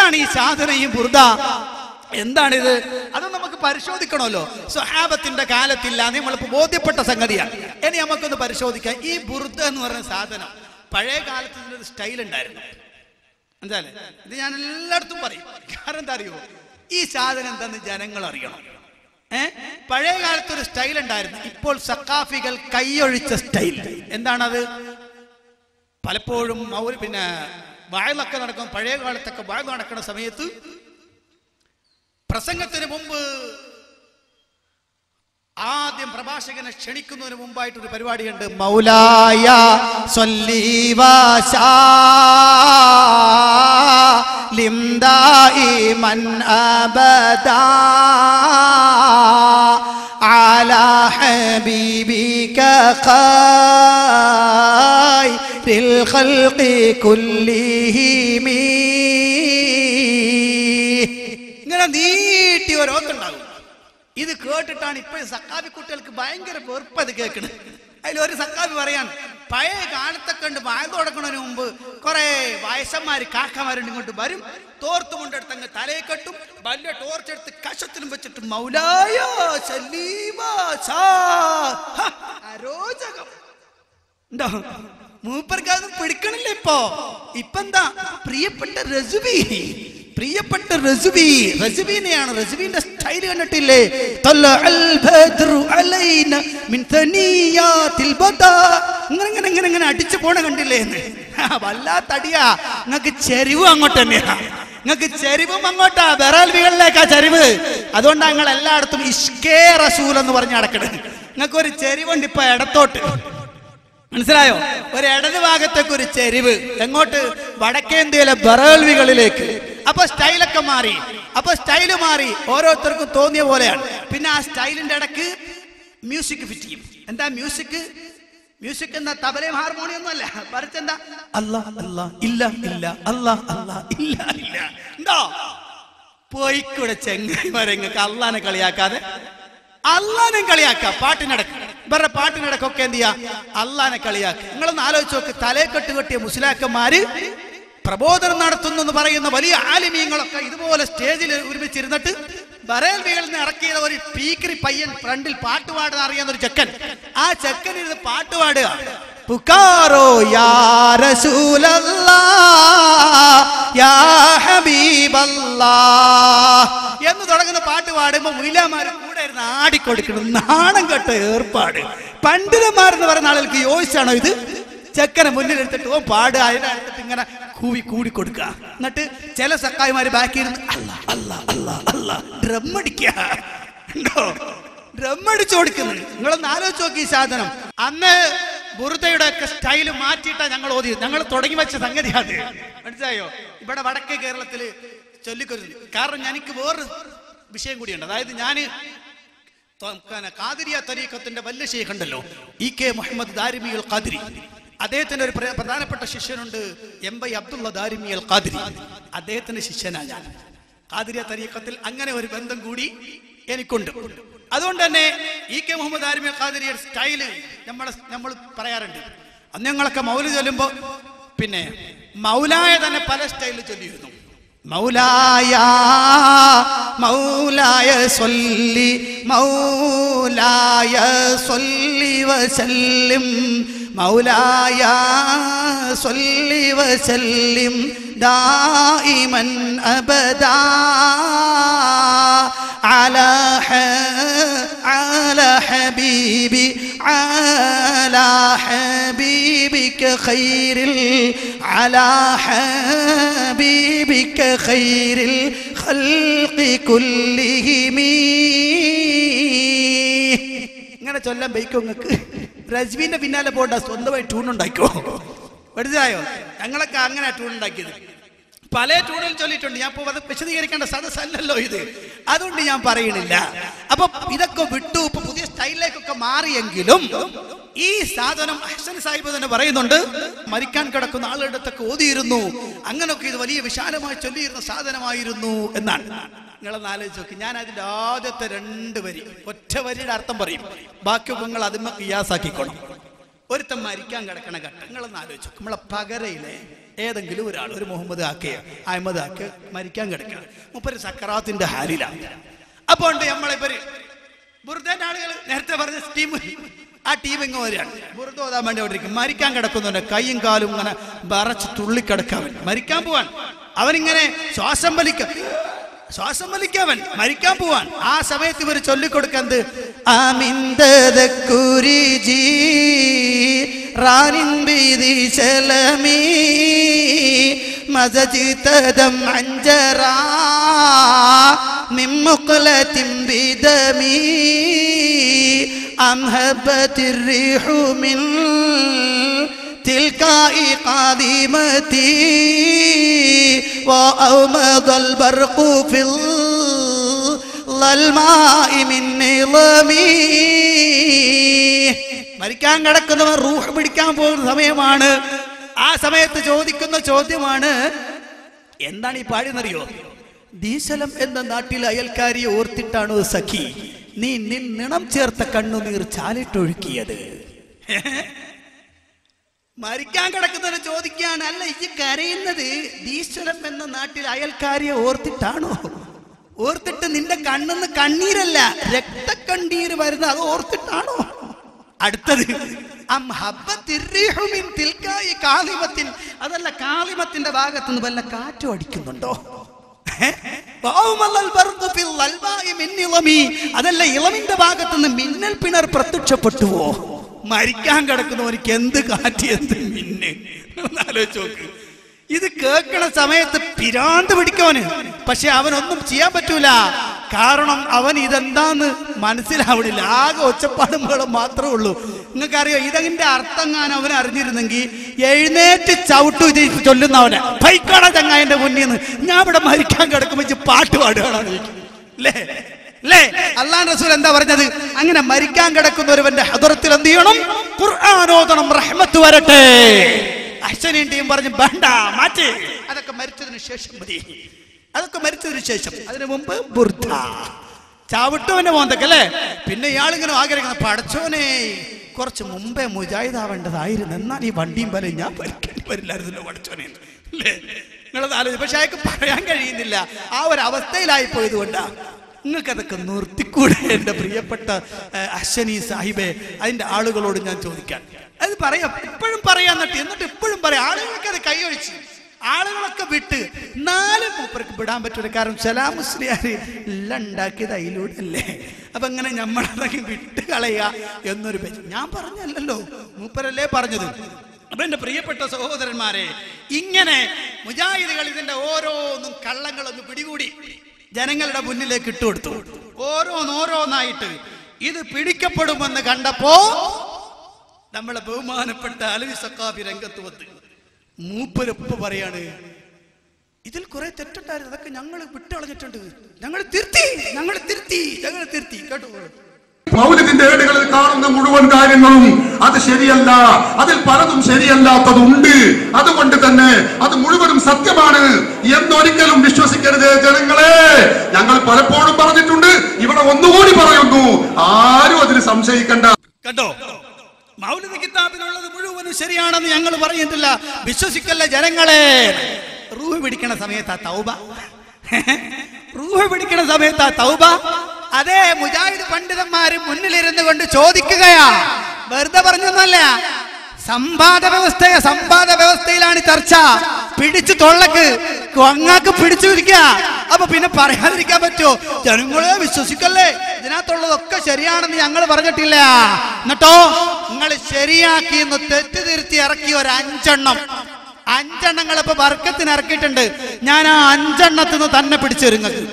എന്താണ് ഈ സാധനം, ഈ ബുർദ എന്താണിത്? അത് നമുക്ക് പരിശോധിക്കണമല്ലോ. സ്വഹാബത്തിന്റെ കാലത്തില്ല, നമ്മളിപ്പോ ബോധ്യപ്പെട്ട സംഗതിയാണ്. ഇനി നമുക്കൊന്ന് പരിശോധിക്കാം. ഈ ബുർദ എന്ന് പറയുന്ന സാധനം പഴയ കാലത്ത് ഇതിനൊരു സ്റ്റൈൽ ഉണ്ടായിരുന്നു. എന്തായാലും ഇത് ഞാൻ എല്ലായിടത്തും പറയും. കാരണം എന്താ അറിയോ, ഈ സാധനം എന്താന്ന് ജനങ്ങൾ അറിയണം. പഴയ കാലത്തൊരു സ്റ്റൈൽ ഉണ്ടായിരുന്നു. ഇപ്പോൾ സഖാഫികൾ കൈയൊഴിച്ച സ്റ്റൈൽ. എന്താണത്? പലപ്പോഴും പിന്നെ വാഴലൊക്കെ നടക്കും. പഴയ കാലത്തൊക്കെ വാഴ നടക്കുന്ന സമയത്ത് പ്രസംഗത്തിന് മുമ്പ് ആദ്യം പ്രഭാഷകനെ ക്ഷണിക്കുന്നതിന് മുമ്പായിട്ടൊരു പരിപാടിയുണ്ട്. മൗലായ സ്വല്ലി വസല്ലിം ദായിമൻ അബദാ അലാ ഹബീബിക ഖൈറിൽ ഖൽഖി കുല്ലിഹിം. ഇങ്ങനെ നീട്ടി ഓരോത്തുണ്ടാകും. ഇത് കേട്ടിട്ടാണ് ഇപ്പോഴും സക്കാബി കുട്ടികൾക്ക് ഭയങ്കര വെറുപ്പത് കേൾക്കുന്നത്. അതിലൊരു സക്കാബി പറയാൻ, പഴയ കാലത്തൊക്കെ ഉണ്ട് വായ തുടങ്ങുന്നതിന് മുമ്പ് കുറെ വയസ്സന്മാര് കാക്കമാരുണ്ട് ഇങ്ങോട്ട് വരും, തോർത്തുമുണ്ടെടുത്ത് അങ്ങ് തലയെ കെട്ടും, വലിയ ടോർച്ചെടുത്ത് കഷത്തിലും വെച്ചിട്ട് മൗലായ അരോചകം ഉണ്ടോ? മൂപ്പർക്ക് അതൊന്നും പിടിക്കണില്ല. ഇപ്പെന്താ പ്രിയപ്പെട്ട റസുബി, പ്രിയപ്പെട്ട റസുബിനെയാണ്. റസുബിന്റെ സ്റ്റൈൽ കണ്ടിട്ടില്ലേ? ഇങ്ങനെ അടിച്ചു പോണ കണ്ടില്ലേ? വല്ലാത്തടിയാ. നിങ്ങക്ക് ചെരിവും അങ്ങോട്ട് തന്നെയാ. നിങ്ങൾക്ക് ചെരിവും അങ്ങോട്ടാ, ബെറാൽവികളിലേക്കാ ചെരിവ്. അതുകൊണ്ടാണ് നിങ്ങൾ എല്ലായിടത്തും ഇഷ്കേ റസൂൽ എന്ന് പറഞ്ഞ് നടക്കണത്. നിങ്ങൾക്ക് ഒരു ചെരിവുണ്ട് ഇപ്പൊ ഇടത്തോട്ട്, മനസ്സിലായോ? ഒരു ഇടത് ഭാഗത്തേക്ക് ഒരു ചെരിവ്. എങ്ങോട്ട്? വടക്കേന്ത്യയിലെ ബറേൽവികളിലേക്ക്. അപ്പൊ സ്റ്റൈലൊക്കെ മാറി. അപ്പൊ സ്റ്റൈല് മാറി, ഓരോരുത്തർക്കും തോന്നിയ പോലെയാണ്. പിന്നെ ആ സ്റ്റൈലിന്റെ ഇടക്ക് മ്യൂസിക് ഫിറ്റ് ചെയ്യും. എന്താ മ്യൂസിക്? മ്യൂസിക് എന്താ? തബലയും ഹാർമോണിയം ഒന്നും അല്ല. പറിച്ചെന്താ? അല്ലാ അല്ലാ ഇല്ല ഇല്ല അല്ലാ അല്ലാ ഇല്ല ഇല്ല. ഉണ്ടോ? പോയിക്കൂടെ ചെങ്ങായിമാരെ, നിങ്ങൾക്ക് അള്ളാനെ കളിയാക്കാതെ അള്ളാനെ കളിയാക്ക. പാട്ടിനടക്ക് ഇവരുടെ പാട്ടിനടക്കൊക്കെ എന്ത് ചെയ്യാ? അള്ളാനെ കളിയാക്ക. നിങ്ങളൊന്ന് ആലോചിച്ച് നോക്ക്. തലേക്കെട്ട് കെട്ടിയ മുസ്ലിയാക്കന്മാര് പ്രബോധനം നടത്തുന്നു എന്ന് പറയുന്ന വലിയ ആലിമീങ്ങളൊക്കെ ഇതുപോലെ സ്റ്റേജിൽ ഒരുമിച്ചിരുന്നിട്ട് ബറേൽവികളിൽ നിന്ന് ഇറക്കിയ ഒരു പീക്കറി പയ്യൻ ഫ്രണ്ടിൽ പാട്ടുപാടുന്ന അറിയാവുന്ന ഒരു ചെക്കൻ, ആ ചെക്കൻ ഇരുന്ന് പാട്ടുപാടുക. പുകാരോ യാ റസൂലല്ലാഹ് യാ ഹബീബല്ലാഹ് എന്ന് തുടങ്ങുന്ന പാട്ട് പാടുമ്പോ മുയിലാമാര് കൂടെ ഇരുന്ന് ആടിക്കൊടുക്കണം. നാണം കെട്ട ഏർപ്പാട്. പണ്ഡിതന്മാരെന്ന് പറയുന്ന ആളുകൾക്ക് യോജിച്ചാണോ ഇത്? ചെക്കനെ മുന്നിലെടുത്തിട്ട് ഓ പാടുക, അതിനടുത്തിട്ട് ഇങ്ങനെ കൂവി കൂടി കൊടുക്കുക. എന്നിട്ട് ചില സക്കായിമാര് ബാക്കി ഇരുന്ന് അല്ലാ അല്ലാ അല്ലാ അല്ലാ ഡ്രമ്മടിക്കുക. ഡ്രമ്മടിച്ചു കൊടുക്കുന്നത്. നിങ്ങളൊന്ന് ആലോചിച്ച് നോക്കി ഈ സാധനം. അന്ന് ബുർദയുടെ ഒക്കെ സ്റ്റൈല് മാറ്റിയിട്ടാ ഞങ്ങൾ ഓതിയത്. ഞങ്ങൾ തുടങ്ങി വെച്ച സംഗതി അത്, മനസ്സിലായോ? ഇവിടെ വടക്കേ കേരളത്തില് ചൊല്ലിക്കൊരുത്. കാരണം എനിക്ക് വേറൊരു വിഷയം കൂടിയുണ്ട്. അതായത് ഞാൻ ഖാദിരിയ തരീഖത്തിന്റെ വലിയ ശൈഖ് ഉണ്ടല്ലോ, EK മുഹമ്മദ് ദാരിമി അൽ ഖാദിരി. അദ്ദേഹത്തിന്റെ ഒരു പ്രധാനപ്പെട്ട ശിഷ്യനുണ്ട്, MY അബ്ദുള്ള ദാരിമി അൽ ഖാദിരി. അദ്ദേഹത്തിന്റെ ശിഷ്യനാണ് ഞാൻ. ഖാദിരിയ തരീഖത്തിൽ അങ്ങനെ ഒരു ബന്ധം കൂടി എനിക്കുണ്ട്. അതുകൊണ്ട് തന്നെ EK മുഹമ്മദ് ദാരിമി അൽ ഖാദിരിയുടെ സ്റ്റൈല് നമ്മൾ പറയാറുണ്ട്. അന്ന് ഞങ്ങളൊക്കെ മൗലിദ് ചൊല്ലുമ്പോ പിന്നെ മൗലായ തന്നെ പല സ്റ്റൈലിൽ ചൊല്ലിയിരുന്നു. മൗലായ മൗലായ സ്വല്ലി മൗലായ സ്വല്ലി വസല്ലിം മൗലായ സ്വല്ലി വസല്ലിം ദായിമൻ അബദാ അലാ ഹബീബി അലാ ഹബീബിക ഖൈറിൽ അലാ ഹബീബിക ഖൈറിൽ ഖൽഖി കുല്ലിഹിം. ഇങ്ങനെ ചൊല്ലാൻ ബൈക്കോ നിങ്ങൾക്ക്? റജ്വീന്റെ പിന്നാലെ പോണ്ട, സ്വന്തമായി ട്യൂൺ ഉണ്ടാക്കിയോ. മനസ്സിലായോ? ഞങ്ങളൊക്കെ അങ്ങനെ ട്യൂൺ ഉണ്ടാക്കിയത്. പല ട്യൂണിൽ ചൊല്ലിയിട്ടുണ്ട്. ഞാൻ ഇപ്പോൾ അത് വിശദീകരിക്കേണ്ട സദസ്സല്ലല്ലോ ഇത്, അതുകൊണ്ട് ഞാൻ പറയണില്ല. അപ്പൊ ഇതൊക്കെ വിട്ടു ഇപ്പൊ പുതിയ സ്റ്റൈലിലേക്കൊക്കെ മാറിയെങ്കിലും ഈ സാധനം ഹസൻ സാഹിബ് തന്നെ പറയുന്നുണ്ട്, മരിക്കാൻ കിടക്കുന്ന ആളുടെ അടുത്തൊക്കെ ഓതിയിരുന്നു. അങ്ങനെയൊക്കെ ഇത് വലിയ വിശാലമായി ചൊല്ലിയിരുന്ന സാധനമായിരുന്നു എന്നാണ്. നിങ്ങളൊന്ന് ആലോചിച്ച് നോക്കി. ഞാൻ അതിന്റെ ആദ്യത്തെ 2 വരി ഒറ്റ വരിയുടെ അർത്ഥം പറയും, ബാക്കിയൊക്കെ നിങ്ങൾ അതിന്മ ഖിയാസാക്കിക്കോണം. ഒരുത്തം മരിക്കാൻ കിടക്കണ ഘട്ടങ്ങളെന്ന് ആലോചിച്ചു. നമ്മളെ പകരയിലെ ഏതെങ്കിലും ഒരാൾ, ഒരു മുഹമ്മദ് ആക്കയോ അഹമ്മദ് ആക്കയോ മരിക്കാൻ കിടക്കണം. മുപ്പര് സക്കറാത്തിന്റെ ഹാലിലാണ്. അപ്പോൾ ഉണ്ട് നമ്മളിവര് ബുർദേന്റെ ആളുകൾ നേരത്തെ പറഞ്ഞ ടീം, ആ ടീം ഇങ്ങ് വരികയാണ്. ബുർദ ഓതാൻ വേണ്ടി അവിടെ ഇരിക്കും. മരിക്കാൻ കിടക്കുന്നുണ്ട്, കൈയും കാലും ഇങ്ങനെ വിറച്ച് തുള്ളിക്കിടക്കാൻ, മരിക്കാൻ പോവാൻ. അവനിങ്ങനെ ശ്വാസം വലിക്കവൻ മരിക്കാൻ പോവാൻ. ആ സമയത്ത് ഇവർ ചൊല്ലിക്കൊടുക്കുന്നത് تلقاء قادمتي وأومض البرق في الظلماء من نظامي. മരിക്കാൻ കിടക്കുന്നവർ റൂഹ് പിടിക്കാൻ പോകുന്ന സമയമാണ്. ആ സമയത്ത് ചോദിക്കുന്ന ചോദ്യമാണ്, എന്താണ് ഈ പാടിയെന്നറിയോ? ദീശലം എന്ന നാട്ടിലെ അയൽക്കാരിയെ ഓർത്തിട്ടാണോ സഖി നീ നിണം ചേർത്ത കണ്ണുനീർ ചാലിട്ടൊഴുക്കിയത്? മരിക്കാൻ കിടക്കുന്നവരെ ചോദിക്കുകയാണ്, അല്ല ഈ കരയുന്നത് ദീശ്വരം എന്ന നാട്ടിൽ അയൽക്കാരിയെ ഓർത്തിട്ടാണോ? ഓർത്തിട്ട് നിന്റെ കണ്ണെന്ന് കണ്ണീരല്ല, രക്തക്കണ്ണീര് വരുന്നത് അത് ഓർത്തിട്ടാണോ? അടുത്തത് അതല്ല, കാളിമത്തിന്റെ ഭാഗത്തുനിന്ന് വല്ല കാറ്റും അടിക്കുന്നുണ്ടോ? അതല്ല, ഇളമിന്റെ ഭാഗത്തുനിന്ന് മിന്നൽ പിണർ പ്രത്യക്ഷപ്പെട്ടുവോ? മരിക്കാൻ കിടക്കുന്നവനിക്ക് എന്ത് കാറ്റ്, എന്ത് മിന്ന്, ആലോചിച്ച് നോക്ക്. ഇത് കേൾക്കണ സമയത്ത് പിരാന്ത് പിടിക്കവന്. പക്ഷെ അവനൊന്നും ചെയ്യാൻ പറ്റൂല. കാരണം അവൻ ഇതെന്താന്ന് മനസ്സിലാവണില്ല. ആകെ ഒച്ചപ്പാടും ബഹളം മാത്രമേ ഉള്ളൂ. നിങ്ങൾക്കറിയോ, ഇതിന്റെ അർത്ഥം അവൻ അറിഞ്ഞിരുന്നെങ്കിൽ എഴുന്നേറ്റ് ചവിട്ടു ഇത് ചൊല്ലുന്നവനെ. ഭൈക്കാണ ചങ്ങായന്റെ മുന്നിന്ന് ഞാൻ ഇവിടെ മരിക്കാൻ കിടക്കുമ്പോ പാട്ട് പാടുകയാണ് അല്ലേ? അല്ലേ? അല്ലാഹു റസൂൽ എന്താ പറഞ്ഞത്? അങ്ങനെ മരിക്കാൻ കിടക്കുന്ന ഒരുവന്റെ ഹദറത്തിൽ എന്ത് ചെയ്യണം? ഖുർആൻ ഓതണം, റഹ്മത്ത് വരട്ടെ. അഹ്സനീൻ ടീം പറഞ്ഞു വേണ്ട, മാറ്റി, അതൊക്കെ മരിച്ചതിന് ശേഷം മതി, അതൊക്കെ മരിച്ചതിന് ശേഷം. അതിനു മുമ്പ് ബുർദ ചാവിട്ടവന്റെ മോന്തക്കല്ലേ. പിന്നെ ഇയാളിങ്ങനെ ആഗ്രഹിക്കുന്ന, പടച്ചോനെ കുറച്ച് മുമ്പേ മുജാഹിദാവേണ്ടതായിരുന്നു, എന്നാൽ ഈ വണ്ടിയും പോലെ ഞാൻ മരിക്കേണ്ടി വരില്ലായിരുന്നല്ലോ പടച്ചോനെ, അല്ലേ? നിങ്ങളത് ആലോചിച്ചു. പക്ഷെ അയാൾക്ക് പറയാൻ കഴിയുന്നില്ല, ആ ഒരു അവസ്ഥയിലായി പോയതുകൊണ്ടാ. നിങ്ങൾക്കതൊക്കെ നിർത്തിക്കൂടെ എൻ്റെ പ്രിയപ്പെട്ട അശ്വനി സാഹിബേ? അതിൻ്റെ ആളുകളോട് ഞാൻ ചോദിക്കാൻ, അത് പറയാം, ഇപ്പോഴും പറയാൻ എന്നിട്ട് ഇപ്പോഴും പറയാം. ആളുകൾക്ക് അത് കൈയൊഴിച്ച്, ആളുകളൊക്കെ വിട്ട്, നാല് മൂപ്പർക്ക് വിടാൻ പറ്റൂല. കാരണം സലാം മുസ്ലിയാർ എല്ലാം ഉണ്ടാക്കിയത് അതിലൂടെ അല്ലേ? അപ്പൊ ഇങ്ങനെ നമ്മളതൊക്കെ വിട്ട് കളയുക എന്നൊരു ഞാൻ പറഞ്ഞല്ലോ, മൂപ്പരല്ലേ പറഞ്ഞത്. അപ്പൊ എൻ്റെ പ്രിയപ്പെട്ട സഹോദരന്മാരെ, ഇങ്ങനെ മുജാഹിദുകൾ ഇതിന്റെ ഓരോന്നും കള്ളങ്ങളൊന്ന് പിടികൂടി ജനങ്ങളുടെ മുന്നിലേക്ക് ഇട്ടുകൊടുത്തു. ഓരോന്നായിട്ട് ഇത് പിടിക്കപ്പെടുമെന്ന് കണ്ടപ്പോ നമ്മളെ ബഹുമാനപ്പെട്ട അലവി സഖാഫി രംഗത്ത് വന്ന് മൂപ്പരൊപ്പ് പറയാണ്, ഇതിൽ കുറെ തെറ്റുണ്ടായിരുന്നു, അതൊക്കെ ഞങ്ങൾ വിട്ടുകളഞ്ഞിട്ടുണ്ട്, ഞങ്ങൾ തിരുത്തി കേട്ടോ. മൗലിദിന്റെ ഏടുകളിൽ കാണുന്ന മുഴുവൻ കാര്യങ്ങളും അത് ശരിയല്ല, അതിൽ പലതും ശരിയല്ലാത്തതുണ്ട്. അതുകൊണ്ട് തന്നെ അത് മുഴുവനും സത്യമാണ് എന്നൊരിക്കലും വിശ്വസിക്കരുത് ജനങ്ങളെ. ഞങ്ങൾ പലപ്പോഴും പറഞ്ഞിട്ടുണ്ട്, ഇവിടെ ഒന്നുകൂടി പറയുന്നു, ആരും അതിന് സംശയിക്കണ്ട കേട്ടോ. മൗലിദ് കിതാബിലുള്ളത് മുഴുവനും ശരിയാണെന്ന് ഞങ്ങൾ പറയുന്നില്ല, വിശ്വസിക്കല്ല ജനങ്ങളെ. റൂഹ് പിടിക്കണ സമയത്താ തൗബ, റൂഹ് പിടിക്കണ സമയത്താ തൗബ. അതേ മുജാഹിദ് പണ്ഡിതന്മാര് മുന്നിലിരുന്ന് കൊണ്ട് ചോദിക്കുകയാ, വെറുതെ പറഞ്ഞൊന്നല്ല. സമ്പാദ വ്യവസ്ഥയിലാണ് ചർച്ച. പിടിച്ചു തൊള്ളക്ക് അങ്ങാക്ക് പിടിച്ചു പിടിക്കുക. അപ്പൊ പിന്നെ പറയാതിരിക്കാൻ പറ്റുമോ? ജനങ്ങളെ വിശ്വസിക്കല്ലേ, ഇതിനകത്തുള്ളതൊക്കെ ശരിയാണെന്ന് ഞങ്ങൾ പറഞ്ഞിട്ടില്ല. എന്നിട്ടോ നിങ്ങൾ ശരിയാക്കി തെറ്റ് തിരുത്തി ഇറക്കി ഒരു 5 എണ്ണങ്ങൾ ഇപ്പൊ വർക്കത്തിന് ഇറക്കിയിട്ടുണ്ട്. ഞാൻ ആ 5 എണ്ണത്തിന് തന്നെ പിടിച്ചു നിങ്ങൾക്ക്.